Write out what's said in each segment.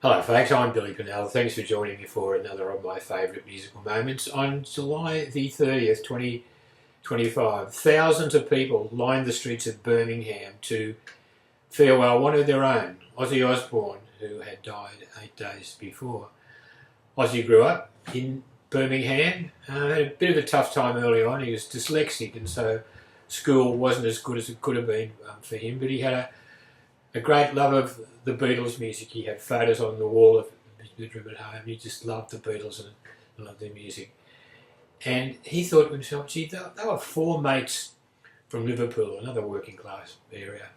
Hello folks, I'm Billy Pennell. Thanks for joining me for another of my favourite musical moments. On July the 30th, 2025, thousands of people lined the streets of Birmingham to farewell one of their own, Ozzy Osbourne, who had died 8 days before. Ozzy grew up in Birmingham, had a bit of a tough time early on. He was dyslexic, and so school wasn't as good as it could have been for him, but he had a great love of the Beatles music. He had photos on the wall of his bedroom at home. He just loved the Beatles and loved their music. And he thought to himself, gee, they were four mates from Liverpool, another working class area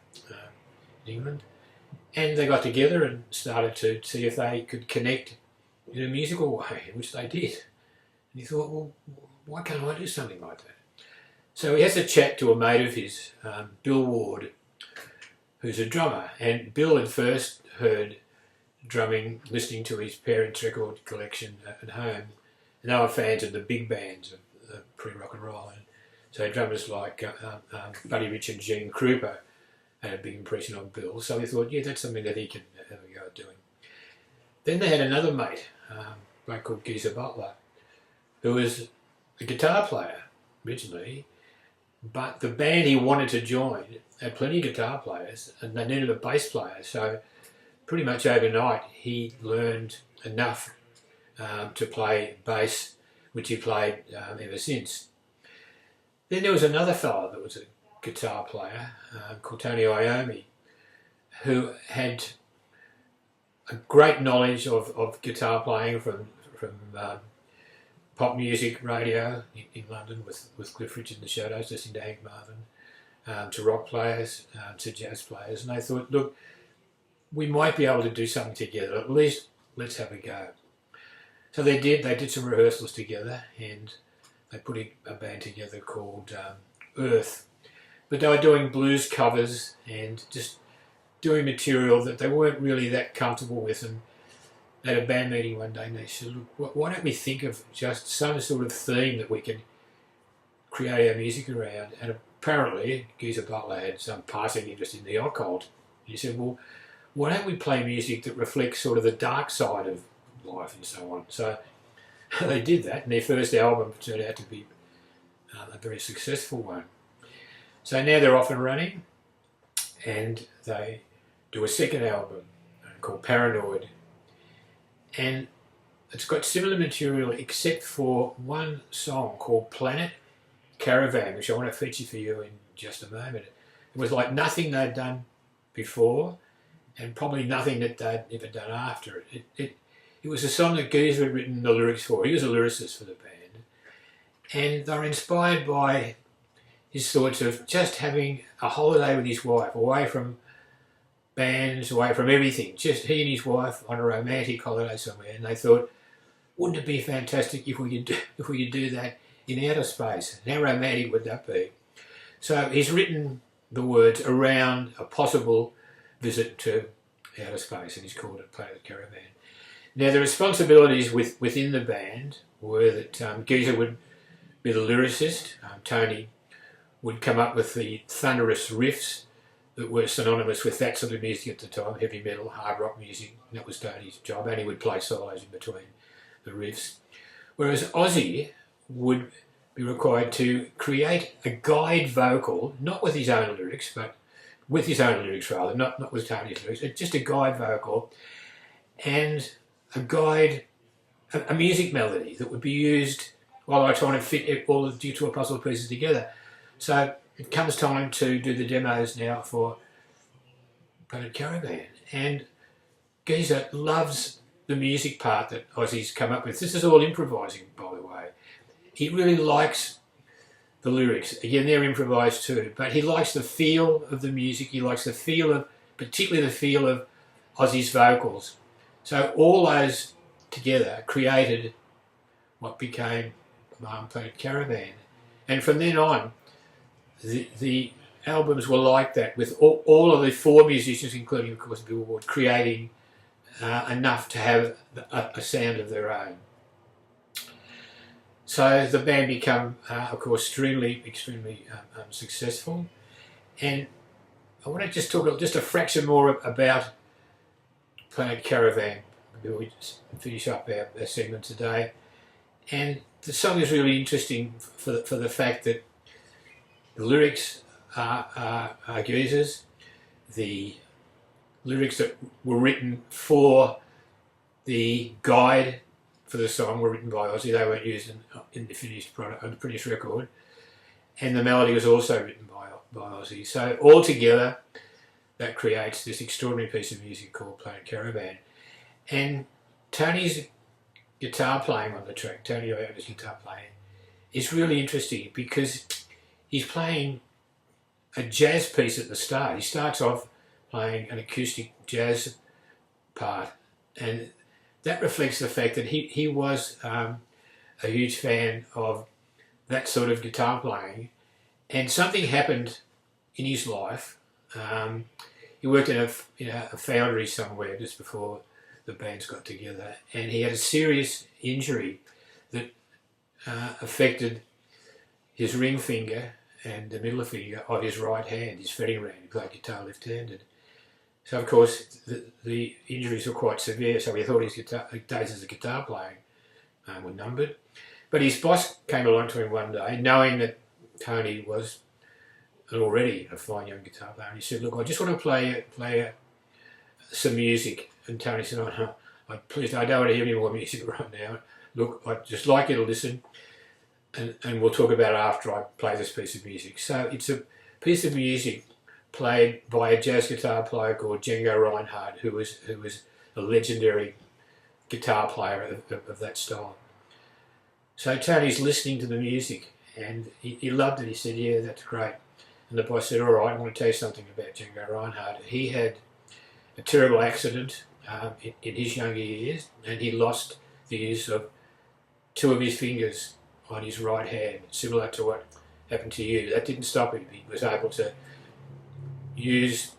in England. And they got together and started to see if they could connect in a musical way, which they did. And he thought, well, why can't I do something like that? So he has a chat to a mate of his, Bill Ward, who's a drummer. And Bill had first heard drumming listening to his parents' record collection at home. And they were fans of the big bands of pre-rock and roll. And so drummers like Buddy Rich and Gene Krupa had a big impression on Bill. So he thought, yeah, that's something that he can have a go at doing. Then they had another mate, a bloke called Geezer Butler, who was a guitar player originally, but the band he wanted to join had plenty of guitar players and they needed a bass player. So pretty much overnight he learned enough to play bass, which he played ever since. Then there was another fellow that was a guitar player called Tony Iommi, who had a great knowledge of guitar playing from pop music radio in London with Cliff Richard and the Shadows, listening to Hank Marvin, to rock players, to jazz players. And they thought, look, we might be able to do something together. At least let's have a go. So they did. They did some rehearsals together and they put a band together called Earth. But they were doing blues covers and just doing material that they weren't really that comfortable with. And they had a band meeting one day and they said, look, why don't we think of just some sort of theme that we can create our music around? And apparently Geezer Butler had some passing interest in the occult. He said, well, why don't we play music that reflects sort of the dark side of life and so on? So they did that, and their first album turned out to be a very successful one. So now they're off and running, and they do a second album called Paranoid. And it's got similar material except for one song called Planet Caravan, which I want to feature for you in just a moment. It was like nothing they'd done before and probably nothing that they'd ever done after it. It was a song that Geezer had written the lyrics for. He was a lyricist for the band. And they were inspired by his thoughts of just having a holiday with his wife, away from bands, away from everything, just he and his wife on a romantic holiday somewhere. And they thought, wouldn't it be fantastic if we could do that in outer space? And how romantic would that be? So he's written the words around a possible visit to outer space, and he's called it Planet Caravan. Now the responsibilities within the band were that Geezer would be the lyricist, Tony would come up with the thunderous riffs that were synonymous with that sort of music at the time, heavy metal, hard rock music. That was Tony's job, and he would play solos in between the riffs. Whereas Ozzy would be required to create a guide vocal, not with his own lyrics, but with his own lyrics rather, not with Tony's lyrics, just a guide vocal and a music melody that would be used while I try to fit all the jigsaw puzzle pieces together. So it comes time to do the demos now for Planet Caravan. And Geezer loves the music part that Ozzy's come up with. This is all improvising, by the way. He really likes the lyrics. Again, they're improvised too, but he likes the feel of the music. He likes the feel of, particularly the feel of Ozzy's vocals. So all those together created what became Planet Caravan. And from then on, the albums were like that, with all of the four musicians, including of course Bill Ward, creating enough to have a sound of their own. So the band became, of course, extremely successful. And I want to just talk just a fraction more about Planet Caravan before we finish up our segment today. And the song is really interesting for the fact that the lyrics are geezers. The lyrics that were written for the guide for the song were written by Ozzy. They weren't used in the finished product, on the finished record. And the melody was also written by Ozzy. So altogether, that creates this extraordinary piece of music called Plain Caravan. And Tony's guitar playing on the track, Tony Iommi's guitar playing, is really interesting because he's playing a jazz piece at the start. He starts off playing an acoustic jazz part, and that reflects the fact that he was a huge fan of that sort of guitar playing, and something happened in his life. He worked in a foundry somewhere just before the bands got together, and he had a serious injury that affected his ring finger and the middle finger of his right hand, his fretting ring. He played guitar left-handed. So of course the injuries were quite severe, so he thought his days as a guitar playing were numbered. But his boss came along to him one day, knowing that Tony was already a fine young guitar player, and he said, "Look, I just want to play some music." And Tony said, "Oh no, please, I don't want to hear any more music right now. Look, I'd just like you to listen, and we'll talk about it after I play this piece of music." So it's a piece of music played by a jazz guitar player called Django Reinhardt, who was a legendary guitar player of that style. So Tony's listening to the music, and he loved it. He said, "Yeah, that's great." And the boss said, "All right, I want to tell you something about Django Reinhardt. He had a terrible accident in his younger years, and he lost the use of two of his fingers on his right hand, similar to what happened to you. That didn't stop him. He was able to use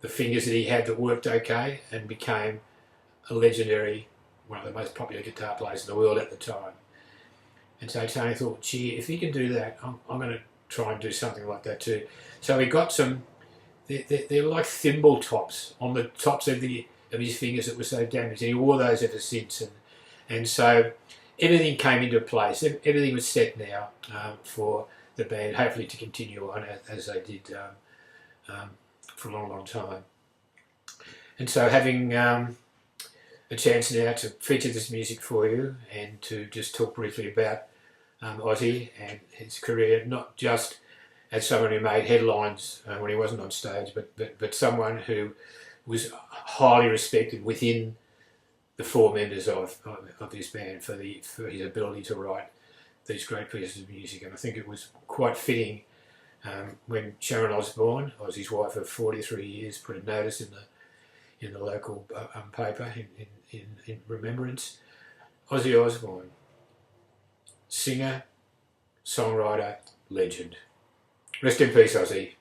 the fingers that he had that worked okay, and became a legendary, one of the most popular guitar players in the world at the time." And so Tony thought, "Gee, if he can do that, I'm going to try and do something like that too." So he got some, they're like thimble tops on the tops of his fingers that were so damaged, and he wore those ever since. And so everything came into place. Everything was set now for the band, hopefully to continue on as they did for a long, long time. And so having a chance now to feature this music for you, and to just talk briefly about Ozzy and his career, not just as someone who made headlines when he wasn't on stage, but someone who was highly respected within the four members of his band for his ability to write these great pieces of music. And I think it was quite fitting when Sharon Osbourne, Ozzy's wife of 43 years, put a notice in the local paper in remembrance. Ozzy Osbourne, singer, songwriter, legend. Rest in peace, Ozzy.